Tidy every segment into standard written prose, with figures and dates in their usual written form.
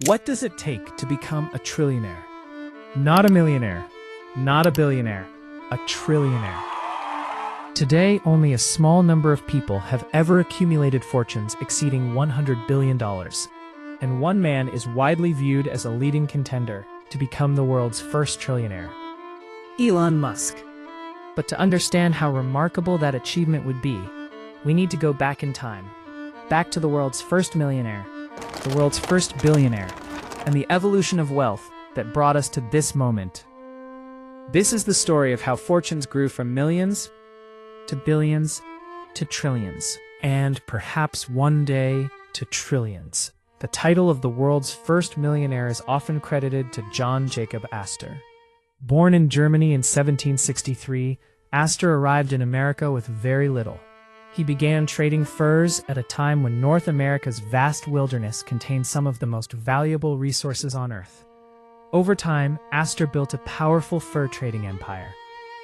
What does it take to become a trillionaire? Not a millionaire, not a billionaire, a trillionaire. Today, only a small number of people have ever accumulated fortunes exceeding $100 billion. And one man is widely viewed as a leading contender to become the world's first trillionaire: Elon Musk. But to understand how remarkable that achievement would be, we need to go back in time, back to the world's first millionaire, the world's first billionaire, and the evolution of wealth that brought us to this moment. This is the story of how fortunes grew from millions to billions to trillions, and perhaps one day to trillions. The title of the world's first millionaire is often credited to John Jacob Astor. Born in Germany in 1763, Astor arrived in America with very little. He began trading furs at a time when North America's vast wilderness contained some of the most valuable resources on Earth. Over time, Astor built a powerful fur trading empire.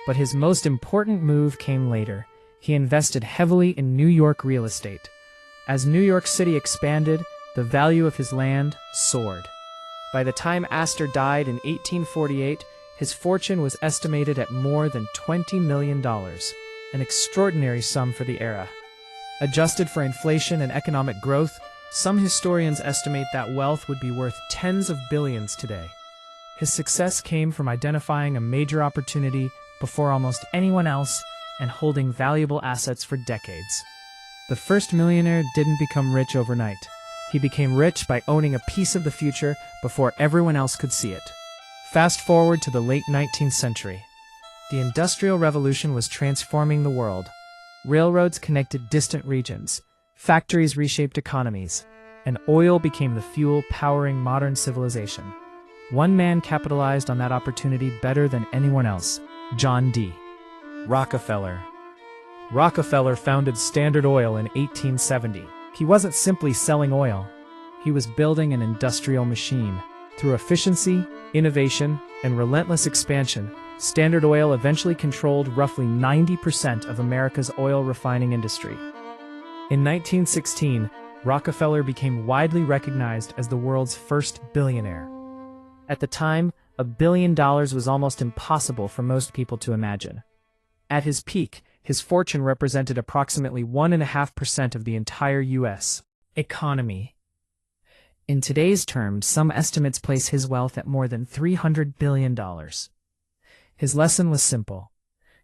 But his most important move came later. He invested heavily in New York real estate. As New York City expanded, the value of his land soared. By the time Astor died in 1848, his fortune was estimated at more than $20 million, an extraordinary sum for the era. Adjusted for inflation and economic growth, some historians estimate that wealth would be worth tens of billions today. His success came from identifying a major opportunity before almost anyone else and holding valuable assets for decades. The first millionaire didn't become rich overnight. He became rich by owning a piece of the future before everyone else could see it. Fast forward to the late 19th century. The Industrial Revolution was transforming the world. Railroads connected distant regions, factories reshaped economies, and oil became the fuel powering modern civilization. One man capitalized on that opportunity better than anyone else: John D. Rockefeller. Rockefeller founded Standard Oil in 1870. He wasn't simply selling oil. He was building an industrial machine. Through efficiency, innovation, and relentless expansion, Standard Oil eventually controlled roughly 90% of America's oil refining industry. In 1916, Rockefeller became widely recognized as the world's first billionaire. At the time, $1 billion was almost impossible for most people to imagine. At his peak, his fortune represented approximately 1.5% of the entire U.S. economy. In today's terms, some estimates place his wealth at more than $300 billion. His lesson was simple: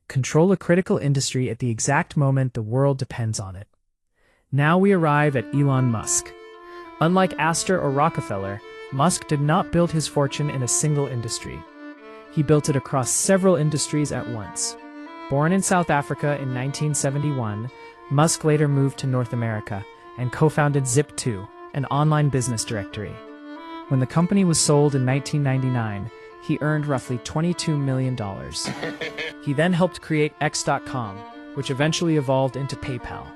control a critical industry at the exact moment the world depends on it. Now we arrive at Elon Musk. Unlike Astor or Rockefeller, Musk did not build his fortune in a single industry. He built it across several industries at once. Born in South Africa in 1971, Musk later moved to North America and co-founded Zip2, an online business directory. When the company was sold in 1999, he earned roughly $22 million. He then helped create X.com, which eventually evolved into PayPal.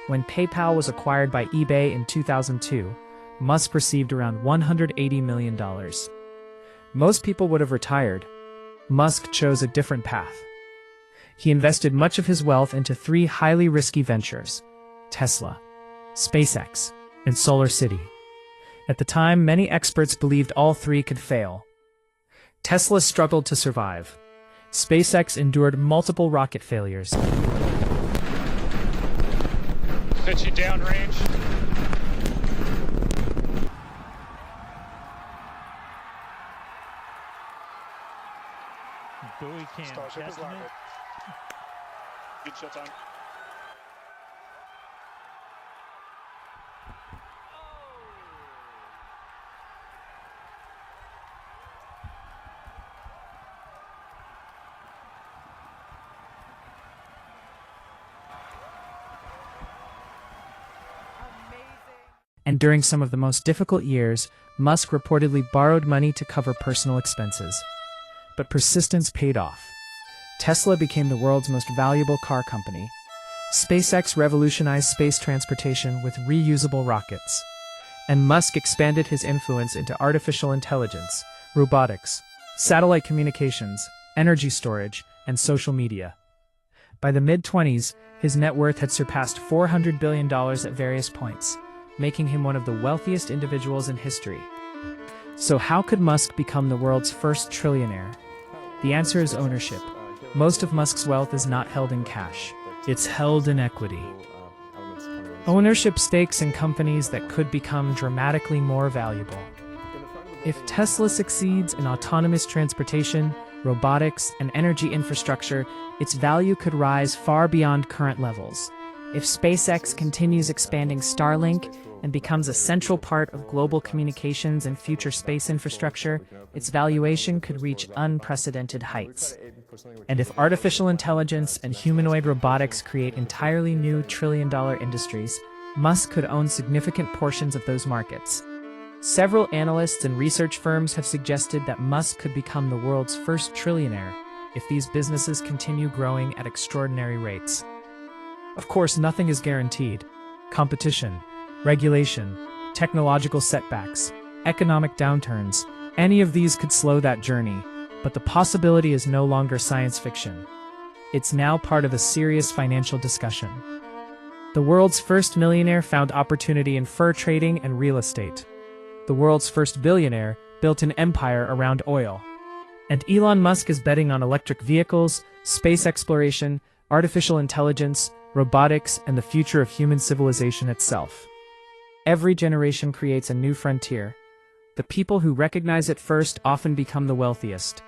When PayPal was acquired by eBay in 2002, Musk received around $180 million. Most people would have retired. Musk chose a different path. He invested much of his wealth into 3 highly risky ventures: Tesla, SpaceX, and SolarCity. At the time, many experts believed all 3 could fail. Tesla struggled to survive. SpaceX endured multiple rocket failures. Pitching downrange. Buoy cam Starship is catching landed. it. Good shot time. And during some of the most difficult years, Musk reportedly borrowed money to cover personal expenses. But persistence paid off. Tesla became the world's most valuable car company. SpaceX revolutionized space transportation with reusable rockets. And Musk expanded his influence into artificial intelligence, robotics, satellite communications, energy storage, and social media. By the mid-20s, his net worth had surpassed $400 billion at various points, making him one of the wealthiest individuals in history. So how could Musk become the world's first trillionaire? The answer is ownership. Most of Musk's wealth is not held in cash. It's held in equity. Ownership stakes in companies that could become dramatically more valuable. If Tesla succeeds in autonomous transportation, robotics, and energy infrastructure, its value could rise far beyond current levels. If SpaceX continues expanding Starlink and becomes a central part of global communications and future space infrastructure, its valuation could reach unprecedented heights. And if artificial intelligence and humanoid robotics create entirely new trillion-dollar industries, Musk could own significant portions of those markets. Several analysts and research firms have suggested that Musk could become the world's first trillionaire if these businesses continue growing at extraordinary rates. Of course, nothing is guaranteed. Competition, regulation, technological setbacks, economic downturns, any of these could slow that journey, but the possibility is no longer science fiction. It's now part of a serious financial discussion. The world's first millionaire found opportunity in fur trading and real estate. The world's first billionaire built an empire around oil. And Elon Musk is betting on electric vehicles, space exploration, artificial intelligence, robotics, and the future of human civilization itself. Every generation creates a new frontier. The people who recognize it first often become the wealthiest.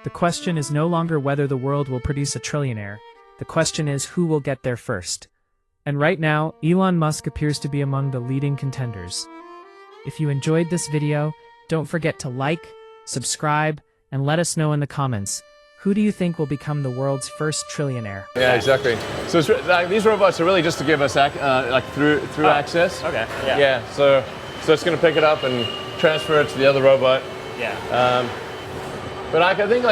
The question is no longer whether the world will produce a trillionaire. The question is who will get there first. And right now, Elon Musk appears to be among the leading contenders. If you enjoyed this video, don't forget to like, subscribe, and let us know in the comments. Who do you think will become the world's first trillionaire? Yeah, exactly. So these robots are really just to give us through access. Okay. Yeah. Yeah. So it's going to pick it up and transfer it to the other robot. Yeah. But I think